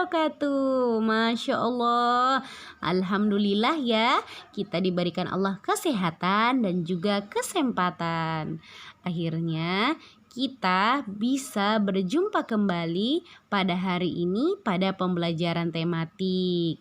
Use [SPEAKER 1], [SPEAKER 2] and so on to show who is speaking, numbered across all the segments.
[SPEAKER 1] wabarakatuh. Masya Allah. Alhamdulillah ya, kita diberikan Allah kesehatan dan juga kesempatan. Akhirnya kita bisa berjumpa kembali pada hari ini pada pembelajaran tematik.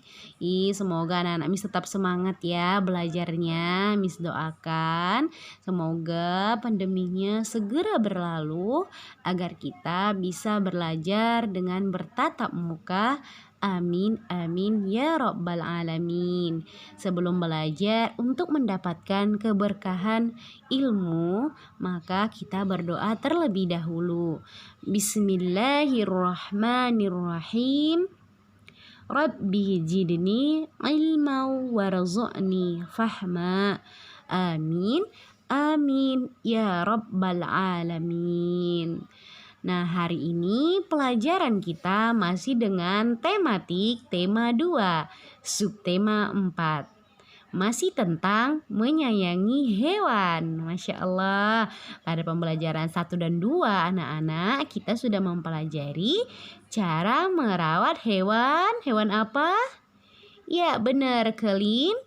[SPEAKER 1] Semoga anak-anak Miss tetap semangat ya belajarnya. Miss doakan semoga pandeminya segera berlalu agar kita bisa belajar dengan bertatap muka. Amin, amin ya rabbal alamin. Sebelum belajar untuk mendapatkan keberkahan ilmu, maka kita berdoa terlebih dahulu. Bismillahirrahmanirrahim. Rabbi jidni ilma warzuqni fahma. Amin, amin ya rabbal alamin. Nah, hari ini pelajaran kita masih dengan tematik tema 2, subtema 4. Masih tentang menyayangi hewan. Masya Allah, pada pembelajaran 1 dan 2 anak-anak kita sudah mempelajari cara merawat hewan. Hewan apa? Ya benar, kelinci.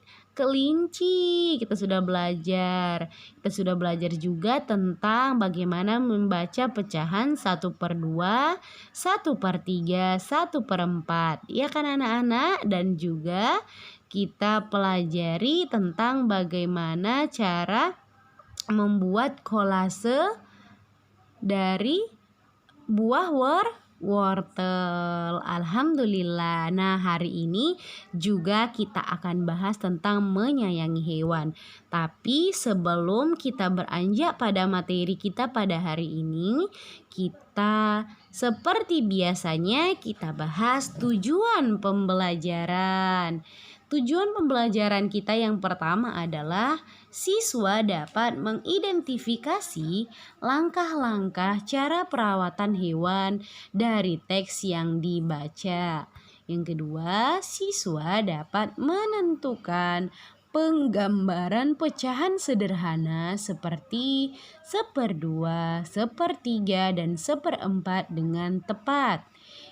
[SPEAKER 1] Kita sudah belajar. Kita sudah belajar juga tentang bagaimana membaca pecahan 1/2, 1/3, 1/4. Ya kan anak-anak? Dan juga kita pelajari tentang bagaimana cara membuat kolase dari buah wortel. Alhamdulillah. Nah, hari ini juga kita akan bahas tentang menyayangi hewan. Tapi sebelum kita beranjak pada materi kita pada hari ini, kita seperti biasanya kita bahas tujuan pembelajaran. Tujuan pembelajaran kita yang pertama adalah siswa dapat mengidentifikasi langkah-langkah cara perawatan hewan dari teks yang dibaca. Yang kedua, siswa dapat menentukan penggambaran pecahan sederhana seperti 1/2, 1/3, dan 1/4 dengan tepat.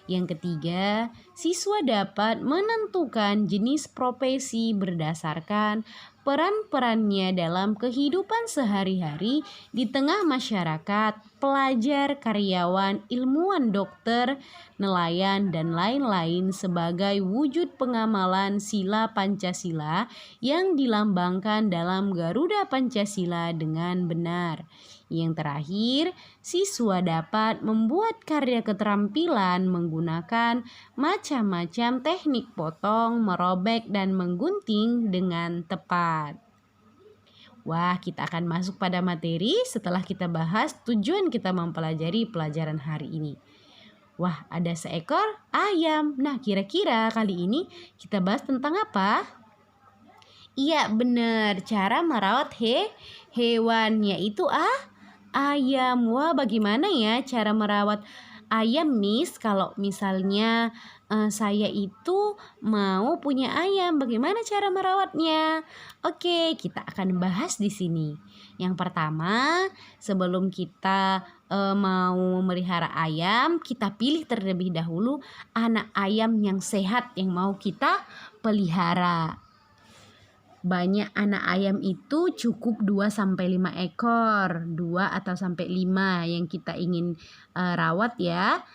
[SPEAKER 1] Yang ketiga, siswa dapat menentukan jenis profesi berdasarkan peran-perannya dalam kehidupan sehari-hari di tengah masyarakat, pelajar, karyawan, ilmuwan, dokter, nelayan, dan lain-lain sebagai wujud pengamalan sila Pancasila yang dilambangkan dalam Garuda Pancasila dengan benar. Yang terakhir, siswa dapat membuat karya keterampilan menggunakan macam-macam teknik potong, merobek, dan menggunting dengan tepat. Wah, kita akan masuk pada materi setelah kita bahas tujuan kita mempelajari pelajaran hari ini. Wah, ada seekor ayam. Nah, kira-kira kali ini kita bahas tentang apa? Iya, benar. Cara merawat hewan, yaitu ayam. Wah, bagaimana ya cara merawat ayam, Miss? Kalau misalnya saya itu mau punya ayam, bagaimana cara merawatnya? Oke, kita akan bahas di sini. Yang pertama, sebelum kita mau memelihara ayam, kita pilih terlebih dahulu anak ayam yang sehat yang mau kita pelihara. Banyak anak ayam itu cukup 2-5 ekor, 2 atau sampai 5 yang kita ingin rawat ya.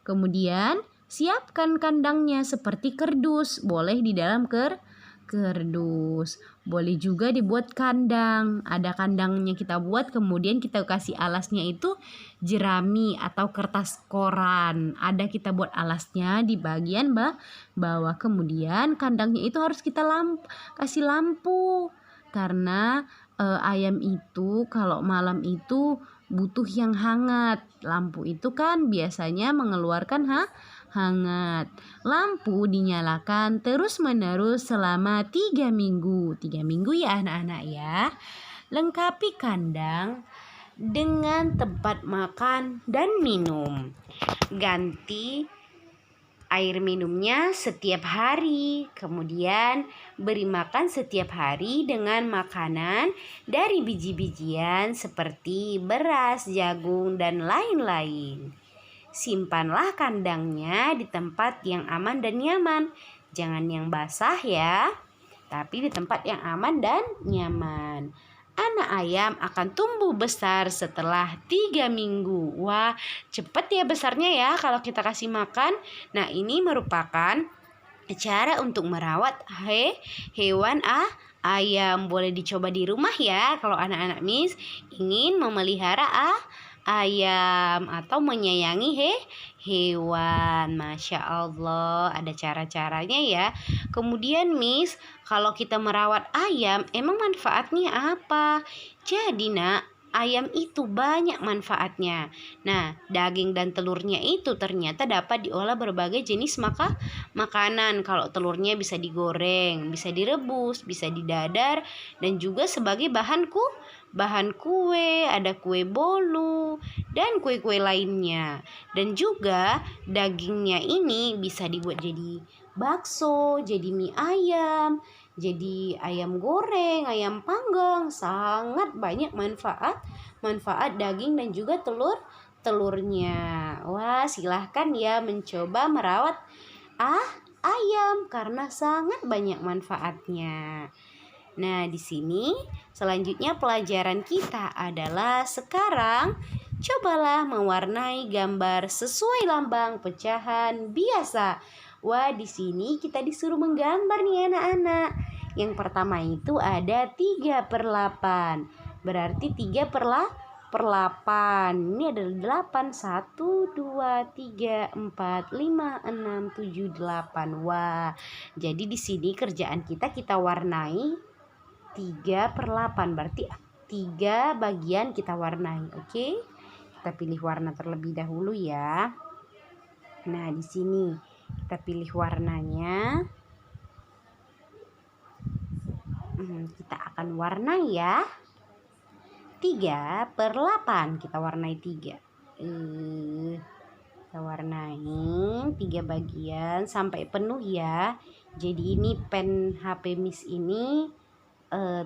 [SPEAKER 1] Kemudian siapkan kandangnya seperti kerdus, boleh di dalam kerdus. Boleh juga dibuat kandang. Ada kandangnya kita buat, kemudian kita kasih alasnya itu jerami atau kertas koran. Ada kita buat alasnya di bagian bawah. Kemudian kandangnya itu harus kita kasih lampu. Karena ayam itu kalau malam itu butuh yang hangat. Lampu itu kan biasanya mengeluarkan hangat. Lampu dinyalakan terus-menerus selama 3 minggu. 3 minggu ya anak-anak ya. Lengkapi kandang dengan tempat makan dan minum. Ganti air minumnya setiap hari. Kemudian beri makan setiap hari dengan makanan dari biji-bijian seperti beras, jagung, dan lain-lain. simpanlah kandangnya di tempat yang aman dan nyaman. Jangan yang basah ya, tapi di tempat yang aman dan nyaman. Anak ayam akan tumbuh besar setelah 3 minggu. Wah, cepet ya besarnya ya kalau kita kasih makan. Nah, ini merupakan cara untuk merawat hewan ayam. Boleh dicoba di rumah ya kalau anak-anak Miss ingin memelihara ayam atau menyayangi hewan. Masya Allah, ada cara-caranya ya. Kemudian Miss, kalau kita merawat ayam, emang manfaatnya apa? Jadi nak, ayam itu banyak manfaatnya. Nah, daging dan telurnya itu ternyata dapat diolah berbagai jenis makanan. Kalau telurnya bisa digoreng, bisa direbus, bisa didadar, dan juga sebagai bahan kue, ada kue bolu, dan kue-kue lainnya. Dan juga dagingnya ini bisa dibuat jadi bakso, jadi mie ayam, jadi ayam goreng, ayam panggang. Sangat banyak manfaat daging dan juga telurnya. Wah, silahkan ya mencoba merawat ayam karena sangat banyak manfaatnya. Nah, di sini selanjutnya pelajaran kita adalah sekarang cobalah mewarnai gambar sesuai lambang pecahan biasa. Wah, di sini kita disuruh menggambar nih anak-anak. Yang pertama itu ada 3/8. Berarti 3/8. Ini ada 8. 1, 2, 3, 4, 5, 6, 7, 8. Wah, jadi di sini kerjaan kita warnai 3/8. Berarti 3 bagian kita warnai. Oke? Kita pilih warna terlebih dahulu ya. Nah, di sini kita pilih warnanya. Kita akan warnai ya. 3/8. Kita warnai 3. Kita warnai 3 bagian sampai penuh ya. Jadi ini pen HP Miss ini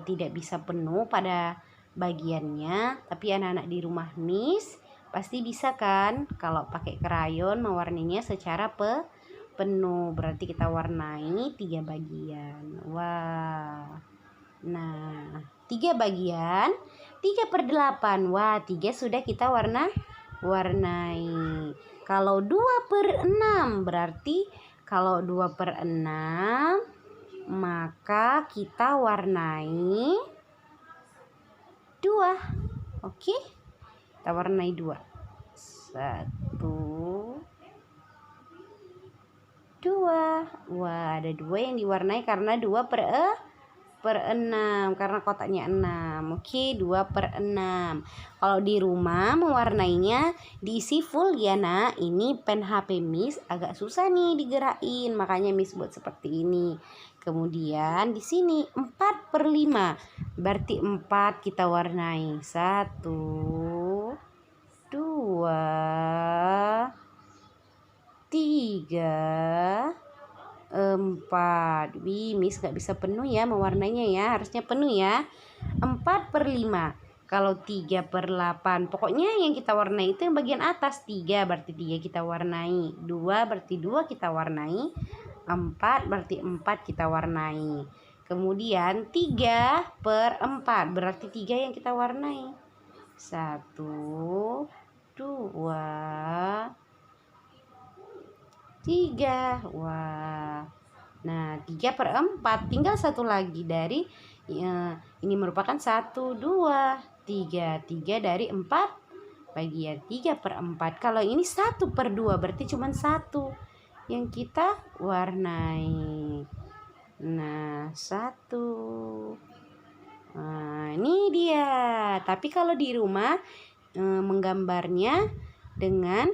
[SPEAKER 1] tidak bisa penuh pada bagiannya, tapi anak-anak di rumah Miss pasti bisa kan kalau pakai krayon mewarnainya secara penuh. Berarti kita warnai 3 bagian. Wah, nah 3 bagian 3/8. Wah, 3 sudah kita warnai. Kalau 2/6 berarti kalau 2/6 maka kita warnai 2. Oke, kita warnai 2. 1, 2. Wah, ada 2 yang diwarnai karena 2/6 karena kotaknya 6. Oke, 2/6. Kalau di rumah mewarnainya diisi full ya nak. Ini pen HP Miss agak susah nih digerakin, makanya Miss buat seperti ini. Kemudian di sini 4/5. Berarti 4 kita warnai. 1, 2, 3, 4. Miss gak bisa penuh ya mewarnainya ya. Harusnya penuh ya. 4/5. Kalau 3/8, pokoknya yang kita warnai itu yang bagian atas. 3 berarti 3 kita warnai. 2 berarti 2 kita warnai. 4 berarti 4 kita warnai. Kemudian 3/4 berarti 3 yang kita warnai. 1, 2, 3. Wah, nah 3/4 tinggal satu lagi dari ini merupakan 1, 2, 3 dari 4 bagian. 3/4. Kalau ini 1/2 berarti cuma 1 yang kita warnai. Nah, 1. Nah, ini dia. Tapi kalau di rumah menggambarnya dengan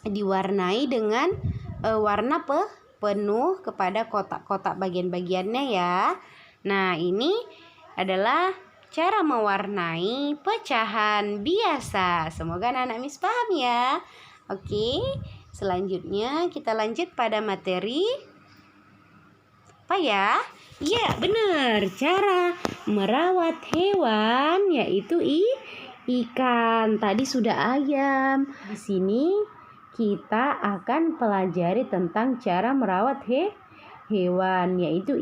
[SPEAKER 1] diwarnai dengan warna penuh kepada kotak-kotak bagian-bagiannya ya. Nah, ini adalah cara mewarnai pecahan biasa. Semoga anak-anak Miss paham ya. Oke, selanjutnya kita lanjut pada materi apa ya? Iya, benar. Cara merawat hewan yaitu ikan. Tadi sudah ayam. Di sini kita akan pelajari tentang cara merawat hewan, yaitu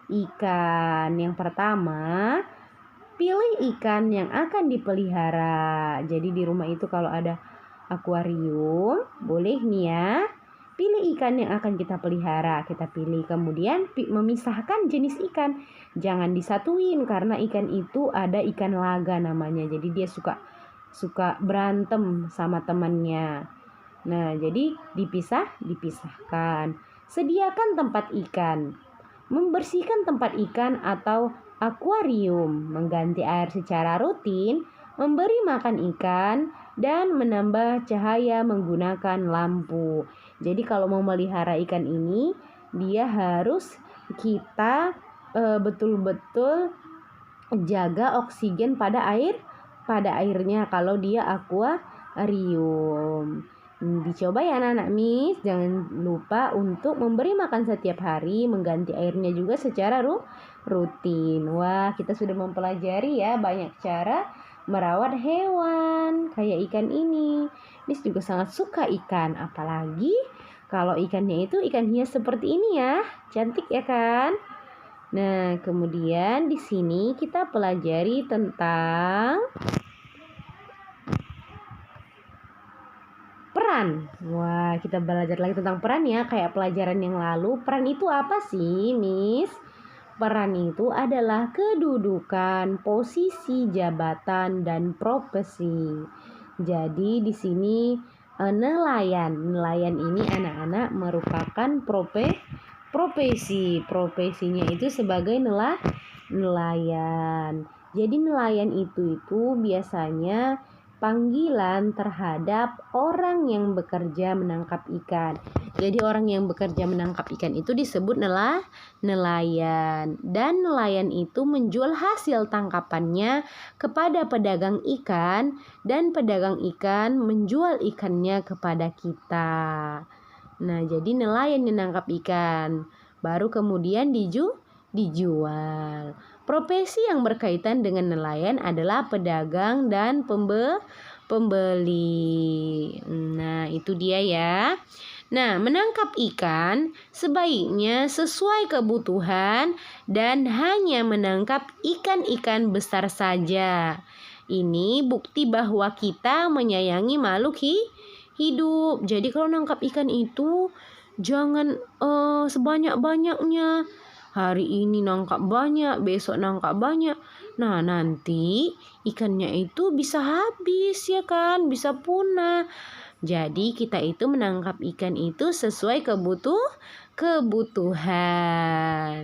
[SPEAKER 1] ikan. Yang pertama, pilih ikan yang akan dipelihara. Jadi di rumah itu kalau ada akuarium, boleh nih ya, pilih ikan yang akan kita pelihara. Kita pilih, kemudian memisahkan jenis ikan. Jangan disatuin karena ikan itu ada ikan laga namanya. Jadi dia suka berantem sama temannya. Nah, jadi dipisahkan. Sediakan tempat ikan. Membersihkan tempat ikan atau akuarium, mengganti air secara rutin, memberi makan ikan, dan menambah cahaya menggunakan lampu. Jadi kalau mau melihara ikan ini, dia harus kita betul-betul jaga oksigen pada airnya kalau dia akuarium. Dicoba ya anak-anak Miss, jangan lupa untuk memberi makan setiap hari, mengganti airnya juga secara rutin. Wah, kita sudah mempelajari ya banyak cara merawat hewan kayak ikan ini. Miss juga sangat suka ikan, apalagi kalau ikannya itu ikan hias seperti ini ya. Cantik ya kan? Nah, kemudian di sini kita pelajari tentang peran. Wah, kita belajar lagi tentang peran ya, kayak pelajaran yang lalu. Peran itu apa sih, Miss? Peran itu adalah kedudukan, posisi, jabatan, dan profesi. Jadi di sini nelayan. Nelayan ini anak-anak merupakan profesi. Profesinya itu sebagai nelayan. Jadi nelayan itu biasanya panggilan terhadap orang yang bekerja menangkap ikan. Jadi orang yang bekerja menangkap ikan itu disebut nelayan. Dan nelayan itu menjual hasil tangkapannya kepada pedagang ikan, dan pedagang ikan menjual ikannya kepada kita. Nah, jadi nelayan menangkap ikan, baru kemudian dijual. Profesi yang berkaitan dengan nelayan adalah pedagang dan pembeli. Nah, itu dia ya. Nah, menangkap ikan sebaiknya sesuai kebutuhan dan hanya menangkap ikan-ikan besar saja. Ini bukti bahwa kita menyayangi makhluk hidup. Jadi kalau nangkap ikan itu jangan sebanyak-banyaknya. Hari ini nangkap banyak, besok nangkap banyak. Nah, nanti ikannya itu bisa habis ya kan, bisa punah. Jadi kita itu menangkap ikan itu sesuai kebutuhan.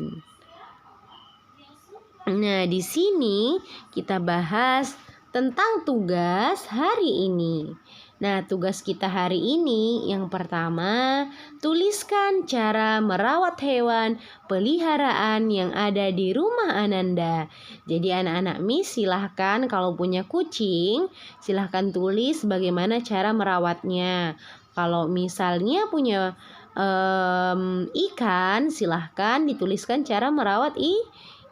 [SPEAKER 1] Nah, di sini kita bahas tentang tugas hari ini. Nah, tugas kita hari ini yang pertama, tuliskan cara merawat hewan peliharaan yang ada di rumah Ananda. Jadi anak-anak Miss silahkan kalau punya kucing, silahkan tulis bagaimana cara merawatnya. Kalau misalnya punya ikan, silahkan dituliskan cara merawat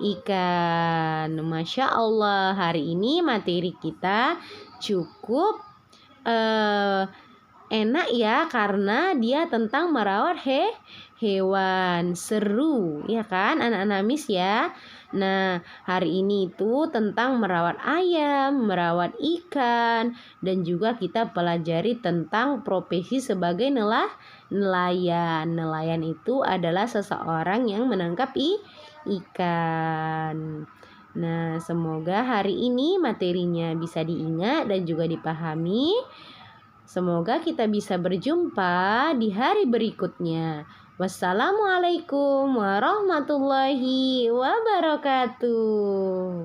[SPEAKER 1] ikan. Masya Allah, hari ini materi kita cukup enak ya, karena dia tentang merawat hewan. Seru ya kan anak-anak Miss ya. Nah, hari ini itu tentang merawat ayam, merawat ikan, dan juga kita pelajari tentang profesi sebagai nelayan. Nelayan itu adalah seseorang yang menangkap ikan. Nah, semoga hari ini materinya bisa diingat dan juga dipahami. Semoga kita bisa berjumpa di hari berikutnya. Wassalamualaikum warahmatullahi wabarakatuh.